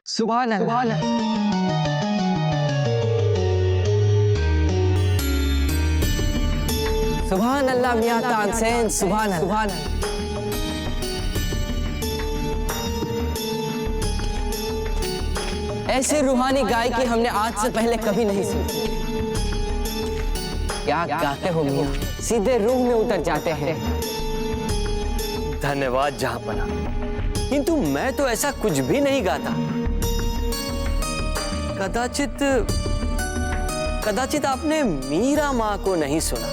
सुभान अल्लाह। सुभान अल्लाह मियां तानसेन, सुभान अल्लाह। ऐसे रूहानी गायकी हमने आज से पहले कभी नहीं सुनी। क्या गाते हो मियां, सीधे रूह में उतर जाते हैं। धन्यवाद जहांपना, किंतु मैं तो ऐसा कुछ भी नहीं गाता। कदाचित आपने मीरा माँ को नहीं सुना।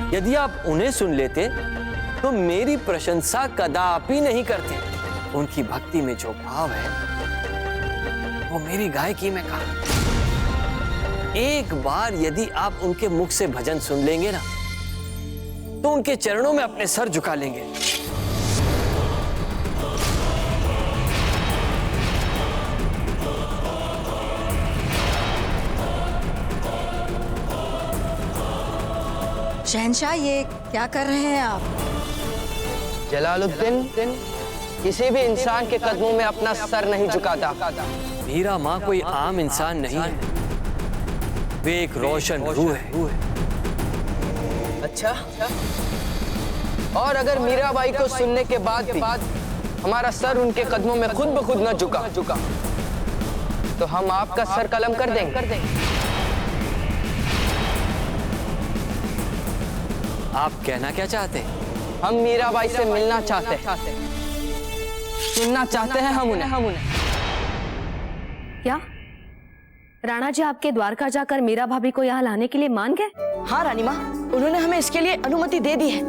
यदि आप उन्हें सुन लेते तो मेरी प्रशंसा कदापि नहीं करते। उनकी भक्ति में जो भाव है वो मेरी गायकी में कहा। एक बार यदि आप उनके मुख से भजन सुन लेंगे ना, तो उनके चरणों में अपने सर झुका लेंगे। शहंशाह, ये क्या कर रहे हैं आप? जलालुद्दीन किसी भी इंसान के कदमों में अपना सर नहीं झुकाता। मीरा माँ कोई आम इंसान नहीं है, वे एक रोशन रूह है। अच्छा, और अगर मीराबाई को सुनने के बाद भी हमारा सर उनके कदमों में खुद ब खुद न झुका तो हम आपका सर कलम कर देंगे। आप कहना क्या चाहते हैं? हम मीराबाई से मिलना चाहते हैं, सुनना चाहते हैं हम उन्हें। क्या राणा जी आपके द्वारका जाकर मीरा भाभी को यहाँ लाने के लिए मान गए? हाँ रानी माँ, उन्होंने हमें इसके लिए अनुमति दे दी है।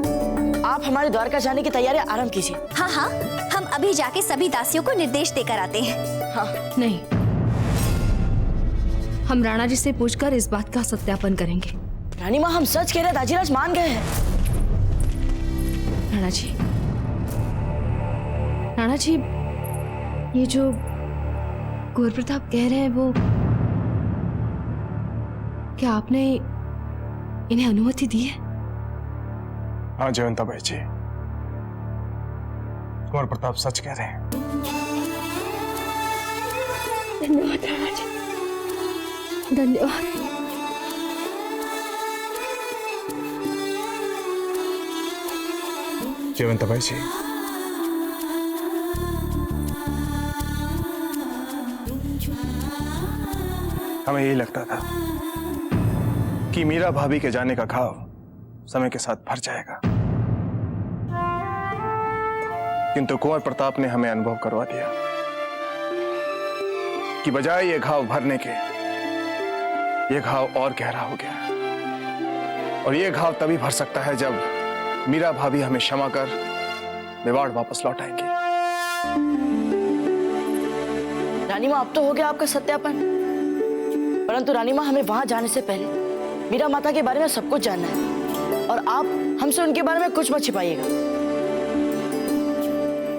आप हमारे द्वारका जाने की तैयारियां आरंभ कीजिए। हाँ हाँ, हम अभी जाके सभी दासियों को निर्देश देकर आते हैं। हाँ। नहीं, हम राणा जी से पूछकर इस बात का सत्यापन करेंगे। रानी माँ, हम सच कह रहे हैं, दाजीराज मान गए हैं। राणा जी, ये जो गौर प्रताप कह रहे हैं वो, क्या आपने इन्हें अनुमति दी है? हाँ जयवंताबाई जी, कुंवर प्रताप सच कह रहे हैं। धन्यवाद राणा जी, धन्यवाद। जयवंताबाई जी, हमें यही लगता था कि मीरा भाभी के जाने का घाव समय के साथ भर जाएगा, किंतु कुंवर प्रताप ने हमें अनुभव करवा दिया कि बजाय ये घाव भरने के, ये घाव और गहरा हो गया। और ये घाव तभी भर सकता है जब मीरा भाभी हमें क्षमा कर मेवाड़ वापस लौटाएंगी। रानी माँ, अब तो हो गया आपका सत्यापन, परंतु रानी माँ, हमें वहां जाने से पहले मीरा माता के बारे में सब कुछ जानना है, और आप हमसे उनके बारे में कुछ मत छिपाइएगा।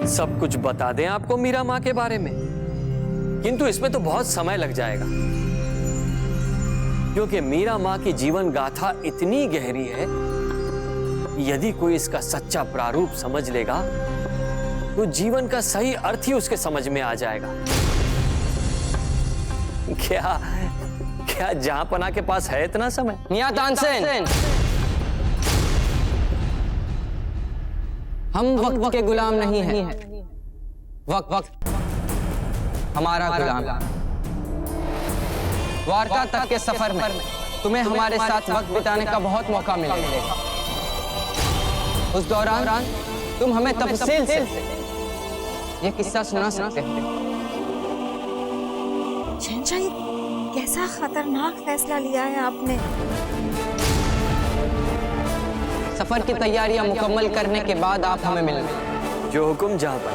सब कुछ बता दें आपको मीरा माँ के बारे में, किंतु इसमें तो बहुत समय लग जाएगा, क्योंकि मीरा माँ की जीवन गाथा इतनी गहरी है, यदि कोई इसका सच्चा प्रारूप समझ लेगा तो जीवन का सही अर्थ ही उसके समझ में आ जाएगा। क्या जहांपना के पास है इतना समय? मियां तानसेन, हम वक्त के गुलाम नहीं हैं। वक्त हमारा गुलाम। द्वारका तक के सफर में तुम्हें हमारे साथ वक्त बिताने का बहुत मौका मिलेगा। उस दौरान तुम हमें तफसील से ये किस्सा सुना सकते हो। शहंशाह, कैसा खतरनाक फैसला लिया है आपने। सफर की तैयारियां मुकम्मल करने के बाद आप हमें मिलना। जो हुक्म जहांपना।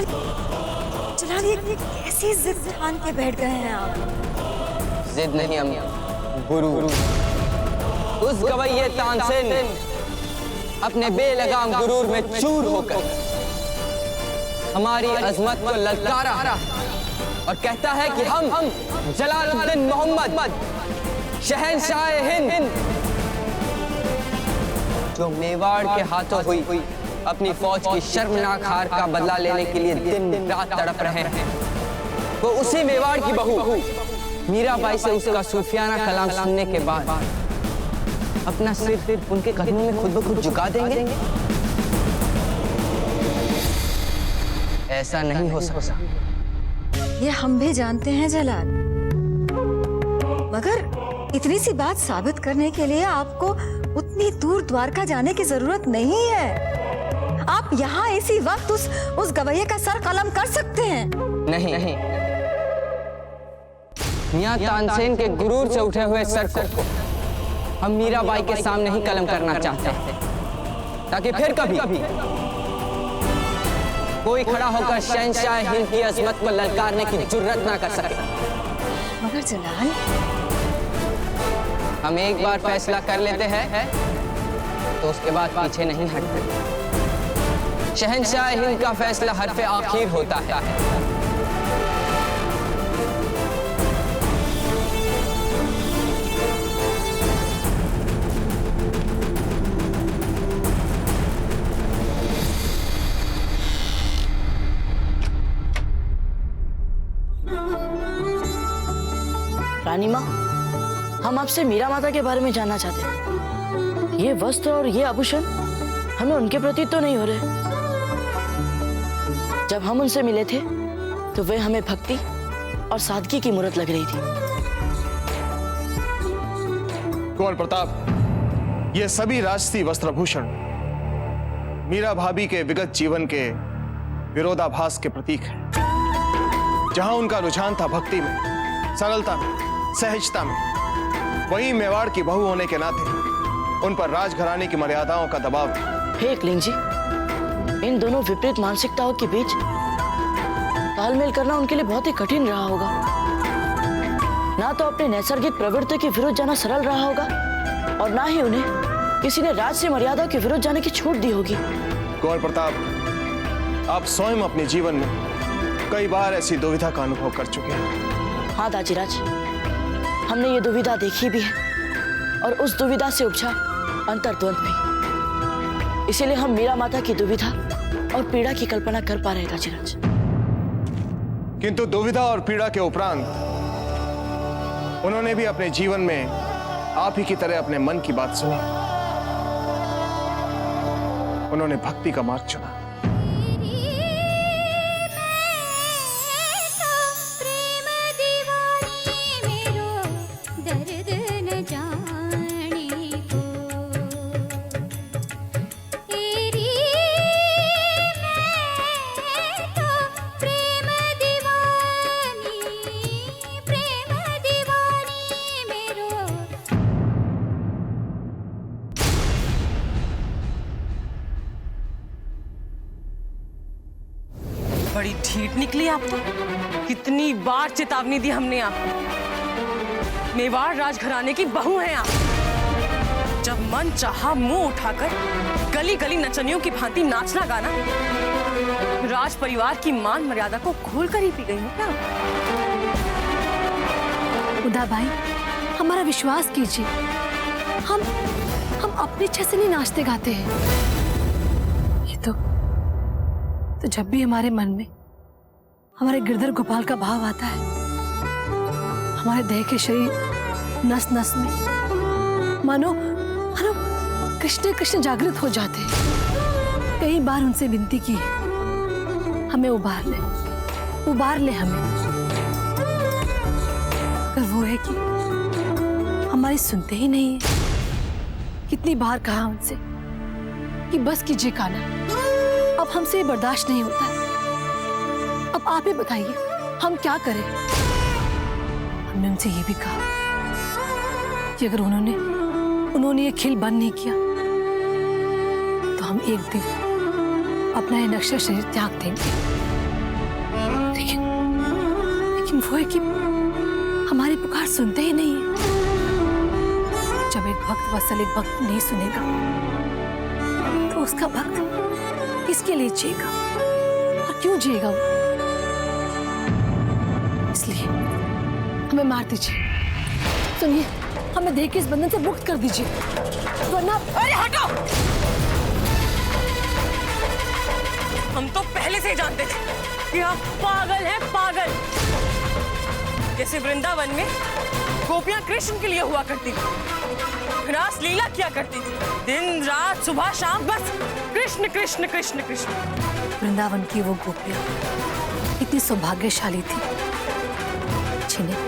जलाल ये कैसी जिद ठान के बैठ गए हैं आप? जिद नहीं अम्मी, गुरूर। उस गवैये तानसेन अपने बेलगाम गुरूर में चूर होकर हमारी अजमत को ललकारा और कहता है कि हम जलालुद्दीन मोहम्मद शहंशाह हिंद, जो मेवाड़ के हाथों हुई अपनी फौज की शर्मनाक हार का बदला लेने के लिए दिन रात तड़प रहे हैं, वो उसी मेवाड़ की बहू मीराबाई से उसका सूफियाना कलाम सुनने के बाद अपना सिर उनके कदमों में खुद ब खुद झुका देंगे? ऐसा नहीं हो सकता। ये हम भी जानते हैं जलाल, मगर इतनी सी बात साबित करने के लिए आपको उतनी दूर द्वारका जाने की जरूरत नहीं है। आप यहाँ इसी वक्त उस गवैये का सर कलम कर सकते हैं। नहीं, मियां तानसेन के गुरूर से उठे हुए सर को हम मीराबाई के सामने ही कलम करना चाहते हैं, ताकि फिर कभी कोई खड़ा होकर शहंशाह हिंद की अजमत को ललकारने की जुर्रत ना कर सके। मगर जलाल, हम एक बार फैसला कर लेते हैं तो उसके बाद पीछे नहीं हटते। शहंशाह हिंद का फैसला हरफे आखिर होता है। रानी माँ, हम आपसे मीरा माता के बारे में जानना चाहते हैं। ये वस्त्र और ये आभूषण हमें उनके प्रति तो नहीं हो रहे। जब हम उनसे मिले थे तो वे हमें भक्ति और सादगी की मूरत लग रही थी। कुंवर प्रताप, ये सभी राजसी वस्त्रभूषण मीरा भाभी के विगत जीवन के विरोधाभास के प्रतीक हैं। जहां उनका रुझान था भक्ति में, सरलता में, सहजता में, वहीं मेवाड़ की बहू होने के नाते उन पर राजघराने की मर्यादाओं का दबाव था। हे एकलिंग जी, इन दोनों विपरीत मानसिकताओं के बीच तालमेल करना उनके लिए बहुत ही कठिन रहा होगा। ना तो अपने नैसर्गिक प्रवृत्ति के विरुद्ध जाना सरल रहा होगा और ना ही उन्हें किसी ने राज से मर्यादा के विरुद्ध जाने की छूट दी होगी। कुंवर प्रताप, आप स्वयं अपने जीवन में कई बार ऐसी दुविधा का अनुभव कर चुके हैं। हाँ दाजीराज, हमने ये दुविधा देखी भी है और उस दुविधा से उपजा अंतर्द्वंद भी। इसीलिए हम मीरा माता की दुविधा और पीड़ा की कल्पना कर पा रहे हैं दाजीराज। किंतु दुविधा और पीड़ा के उपरांत उन्होंने भी अपने जीवन में आप ही की तरह अपने मन की बात सुनी। उन्होंने भक्ति का मार्ग चुना। बड़ी ढीठ निकली आप तो। कितनी बार चेतावनी दी हमने आपको। मेवाड़ राजघराने की बहू हैं आप। जब मन चाहा मुंह उठाकर गली गली नचनियों की भांति नाचना गाना, राज परिवार की मान मर्यादा को खोल कर ही पी गई है क्या? उदा भाई, हमारा विश्वास कीजिए, हम अपनी इच्छा से नहीं नाचते गाते हैं। ये तो जब भी हमारे मन में हमारे गिरधर गोपाल का भाव आता है, हमारे देह के शरीर नस नस में मानो कृष्ण कृष्ण जागृत हो जाते हैं। कई बार उनसे विनती की है, हमें उबार ले हमें। पर वो है कि हमारी सुनते ही नहीं है। कितनी बार कहा उनसे कि बस कीजिए कान्हा, अब हमसे ये बर्दाश्त नहीं होता है। अब आप ही बताइए हम क्या करें। हमने उनसे ये भी कहा कि अगर उन्होंने ये खिल बंद नहीं किया तो हम एक दिन अपना ये नक्शा शरीर त्याग देंगे। लेकिन वो है कि हमारी पुकार सुनते ही नहीं है। जब एक भक्त वत्सल एक भक्त नहीं सुनेगा तो उसका भक्त किसके लिए जिएगा और क्यों जिएगा वो? इसलिए हमें मार दीजिए। सुनिए, हमें देह के इस बंधन से मुक्त कर दीजिए, वरना। अरे हटो! हम तो पहले से ही जानते थे कि आप पागल हैं, पागल। जैसे वृंदावन में गोपियां कृष्ण के लिए हुआ करती थी, रास लीला किया करती थी, दिन रात सुबह शाम बस कृष्ण कृष्ण कृष्ण कृष्ण। वृंदावन की वो गोपियां इतनी सौभाग्यशाली थी जिन्हें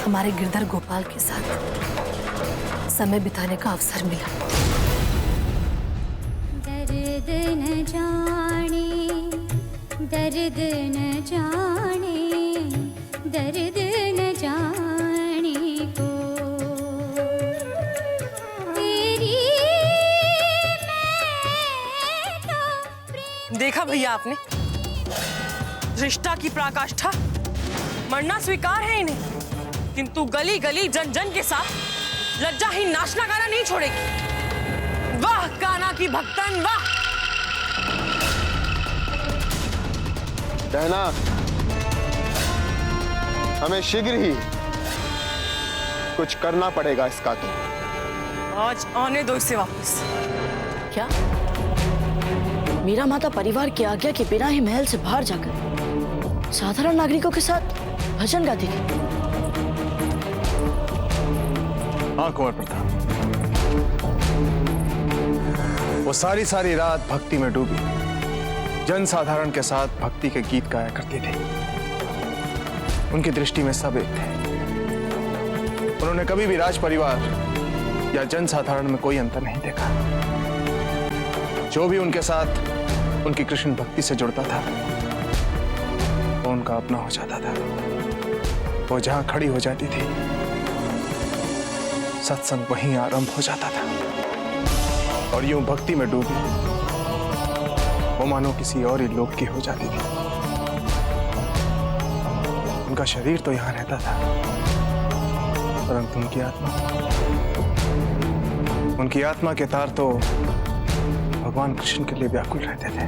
हमारे गिरधर गोपाल के साथ समय बिताने का अवसर मिला। दर्द न जाने, दर्द न जाने, दर्द न जाने को तेरी मैं। देखा भैया आपने, रिश्ता की पराकाष्ठा, मरना स्वीकार है इन्हें, किंतु गली गली जन जन के साथ लज्जाहीन नाचना गाना नहीं छोड़ेगी। वाह कान्हा की भक्तन, वाह! कहना हमें शीघ्र ही कुछ करना पड़ेगा इसका। तो आज आने दो इसे वापस। क्या मीरा माता परिवार की आज्ञा के बिना ही महल से बाहर जाकर साधारण नागरिकों के साथ भजन गाती थी? हाँ कुंवर प्रताप, वो सारी रात भक्ति में डूबी जन साधारण के साथ भक्ति के गीत गाया करती थी। उनकी दृष्टि में सब एक थे। उन्होंने कभी भी राज परिवार या जन साधारण में कोई अंतर नहीं देखा। जो भी उनके साथ उनकी कृष्ण भक्ति से जुड़ता था वो उनका अपना हो जाता था। वो जहां खड़ी हो जाती थी सत्संग वहीं आरंभ हो जाता था। और यूं भक्ति में डूबी वो मानो किसी और ही लोक की हो जाती थी। उनका शरीर तो यहां रहता था, परंतु उनकी आत्मा के तार तो भगवान कृष्ण के लिए व्याकुल रहते थे।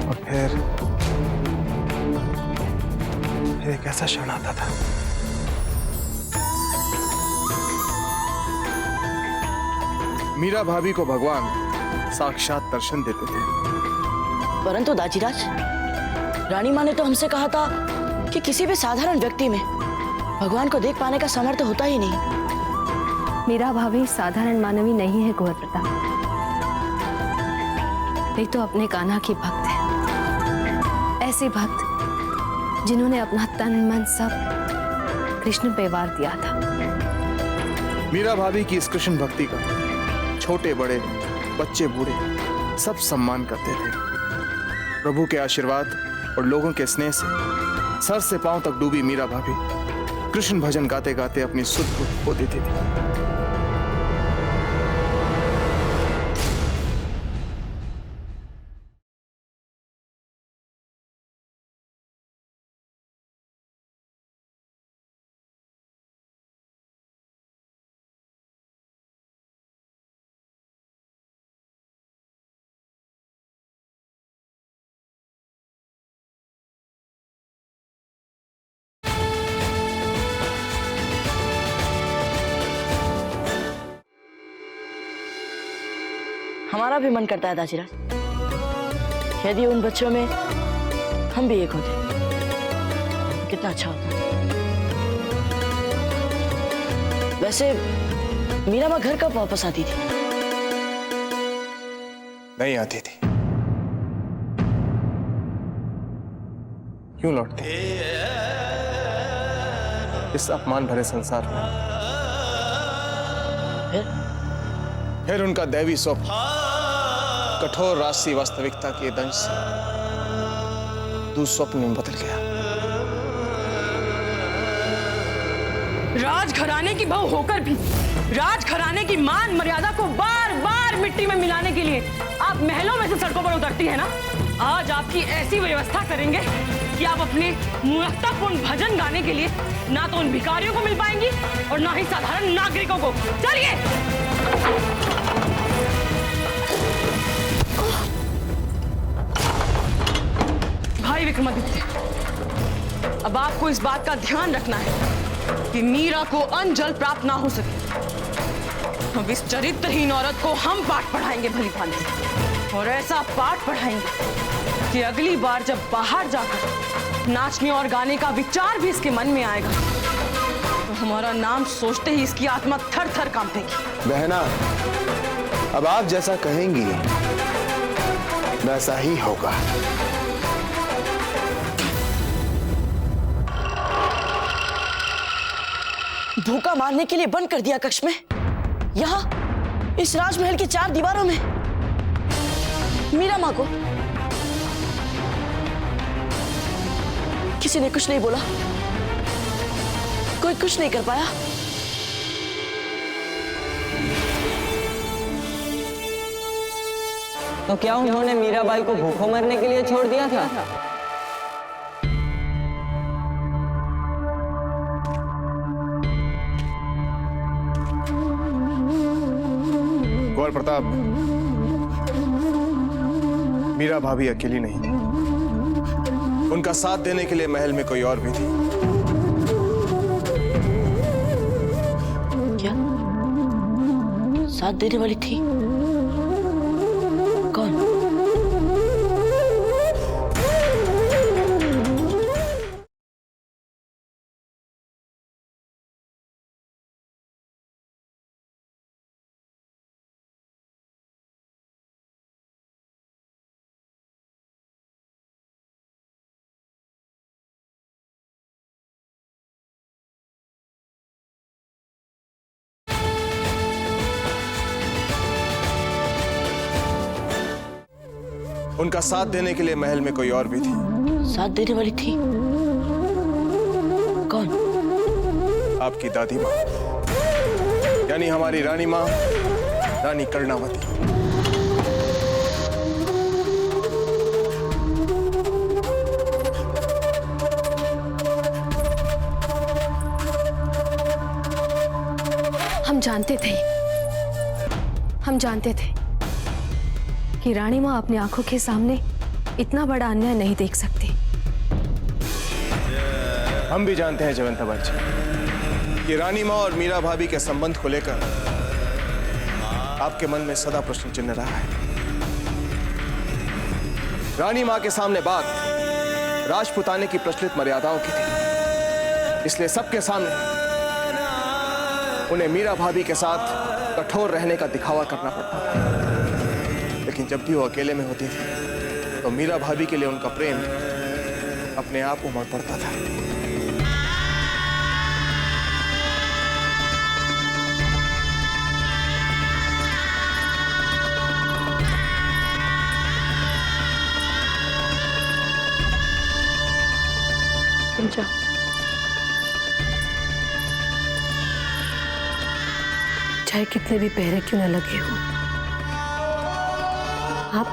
और फिर एक ऐसा क्षण आता था मीरा भाभी को भगवान साक्षात दर्शन देते थे। परंतु दाजीराज, रानी माँ ने तो हमसे कहा था कि किसी भी साधारण व्यक्ति में भगवान को देख पाने का सामर्थ्य होता ही नहीं। मीरा भाभी साधारण मानवी नहीं है कुंवर प्रताप, ये तो अपने कान्हा की भक्त है। ऐसे भक्त जिन्होंने अपना तन मन सब कृष्ण पे वार दिया था। मीरा भाभी की इस कृष्ण भक्ति का छोटे बड़े बच्चे बूढ़े सब सम्मान करते थे। प्रभु के आशीर्वाद और लोगों के स्नेह से सर से पांव तक डूबी मीरा भाभी कृष्ण भजन गाते गाते अपनी सुध बुध खो देती थी। हमारा भी मन करता है दाजीराज, यदि उन बच्चों में हम भी एक होते कितना अच्छा होता। वैसे मीरा माँ घर कब वापस आती थी? नहीं आती थी। क्यों लौटती? इस अपमान भरे संसार में फिर उनका दैवी स्वप्न कठोर राशि वास्तविकता के दंश से दुस्वप्न में बदल गया। राजघराने की बहू होकर भी राजघराने की मान मर्यादा को बार बार मिट्टी में मिलाने के लिए आप महलों में से सड़कों पर उतरती है ना? आज आपकी ऐसी व्यवस्था करेंगे कि आप अपने मूर्खतापूर्ण भजन गाने के लिए ना तो उन भिखारियों को मिल पाएंगी और ना ही साधारण नागरिकों को। चलिए। भाई विक्रमादित्य, अब आपको इस बात का ध्यान रखना है कि मीरा को अन्न जल प्राप्त ना हो सके। अब इस चरित्रहीन औरत को हम पाठ पढ़ाएंगे भली भांति, और ऐसा पाठ पढ़ाएंगे कि अगली बार जब बाहर जाकर नाचने और गाने का विचार भी इसके मन में आएगा तो हमारा नाम सोचते ही इसकी आत्मा थर थर कांपेगी। बहना, अब आप जैसा कहेंगी वैसा ही होगा। धोखा मारने के लिए बंद कर दिया कक्ष में, यहाँ इस राजमहल की 4 दीवारों में मीरा माँ को। किसी ने कुछ नहीं बोला, कोई कुछ नहीं कर पाया। तो क्या उन्होंने मीराबाई को भूखों मरने के लिए छोड़ दिया था? गौर प्रताप, मीरा भाभी अकेली नहीं, उनका साथ देने के लिए महल में कोई और भी थी। क्या साथ देने वाली थी? कौन? उनका साथ देने के लिए महल में कोई और भी थी। साथ देने वाली थी? कौन? आपकी दादी माँ, यानी हमारी रानी माँ, रानी कर्णावती। हम जानते थे कि रानी माँ अपनी आंखों के सामने इतना बड़ा अन्याय नहीं देख सकती। हम भी जानते हैं जयवंता बच्ची कि रानी माँ और मीरा भाभी के संबंध को लेकर आपके मन में सदा प्रश्न चिन्ह रहा है। रानी माँ के सामने बात राजपुताने की प्रचलित मर्यादाओं की थी, इसलिए सबके सामने उन्हें मीरा भाभी के साथ कठोर रहने का दिखावा करना पड़ता था। लेकिन जब भी वो अकेले में होती थी तो मीरा भाभी के लिए उनका प्रेम अपने आप उमड़ पड़ता था। तुम जाओ। चाहे कितने भी पहरे क्यों न लगे हो, आप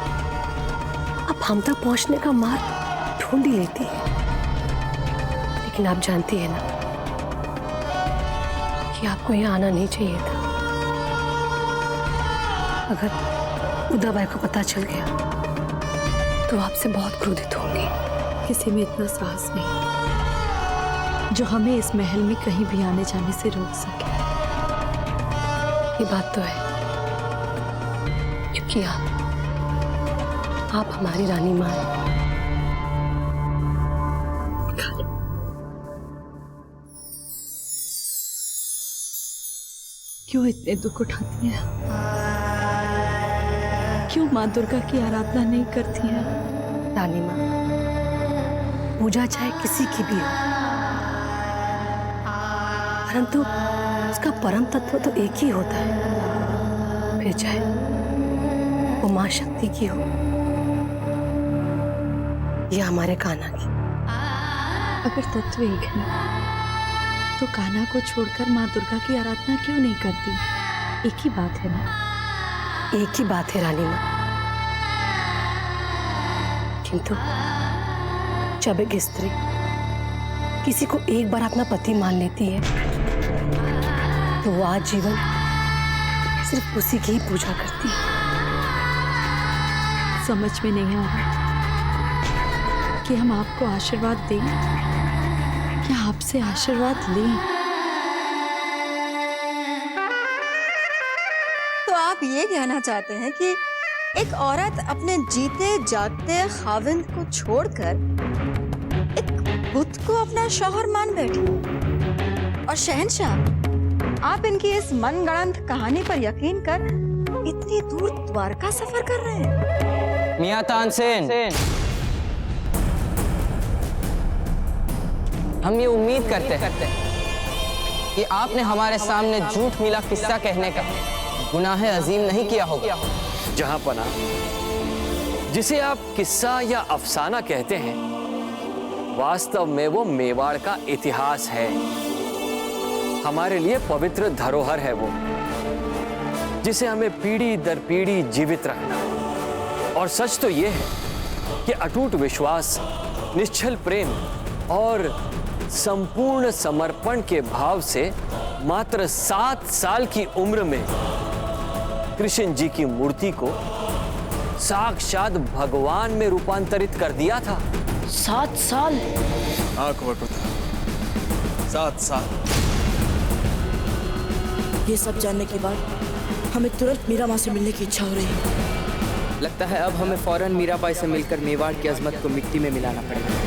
हम तक पहुंचने का मार्ग ढूंढ ही लेती है। लेकिन आप जानती है ना कि आपको यहाँ आना नहीं चाहिए था। अगर उदाबाई को पता चल गया तो आपसे बहुत क्रोधित होंगी। किसी में इतना साहस नहीं जो हमें इस महल में कहीं भी आने जाने से रोक सके। ये बात तो है, क्योंकि आप हमारी रानी माँ हैं। क्यों इतने दुख उठाती हैं? क्यों माँ दुर्गा की आराधना नहीं करती हैं? रानी माँ, पूजा चाहे किसी की भी हो, परंतु उसका परम तत्व तो एक ही होता है। फिर चाहे वो माँ शक्ति की हो या हमारे कान्हा की। अगर तत्व एक है तो कान्हा को छोड़कर माँ दुर्गा की आराधना क्यों नहीं करती? एक ही बात है ना? एक ही बात है रानी माँ। किंतु जब एक स्त्री किसी को एक बार अपना पति मान लेती है तो वो आजीवन सिर्फ उसी की ही पूजा करती है। समझ में नहीं आ रहा कि हम आपको आशीर्वाद दें या आपसे आशीर्वाद लें। तो आप ये कहना चाहते हैं कि एक औरत अपने जीते जागते खाविंद को छोड़कर एक बुत को अपना शौहर मान बैठी। और शहंशाह, आप इनकी इस मनगढ़ंत कहानी पर यकीन कर इतनी दूर द्वारका सफर कर रहे हैं। मियां तानसेन, हम ये उम्मीद करते हैं कि आपने हमारे सामने झूठ मिला किस्सा कहने का गुनाह अजीम नहीं किया होगा। जहां पना, जिसे आप किस्सा या अफसाना कहते हैं, वास्तव में वो मेवाड़ का इतिहास है। हमारे लिए पवित्र धरोहर है वो, जिसे हमें पीढ़ी दर पीढ़ी जीवित रखना। और सच तो ये है कि अटूट विश्वास, निश्चल प्रेम और संपूर्ण समर्पण के भाव से मात्र 7 साल की उम्र में कृष्ण जी की मूर्ति को साक्षात भगवान में रूपांतरित कर दिया था। 7 साल? हाँ कुंवर, 7 साल। ये सब जानने के बाद हमें तुरंत मीरा माँ से मिलने की इच्छा हो रही है। लगता है अब हमें फौरन मीराबाई से मिलकर मेवाड़ की अजमत को मिट्टी में मिलाना पड़ेगा।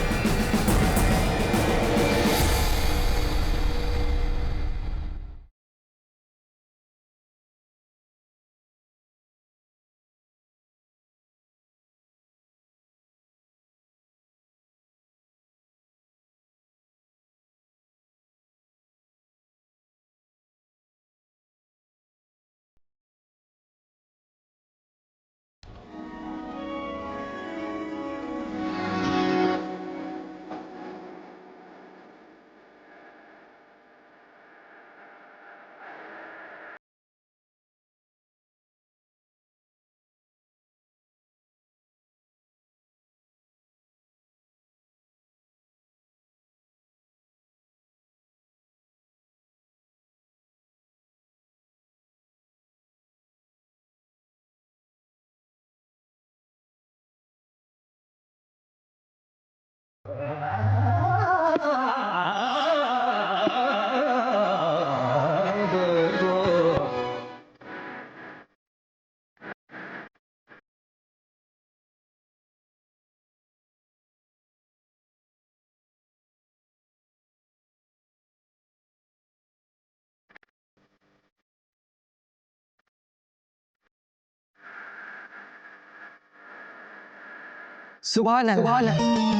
सुभान अल्लाह।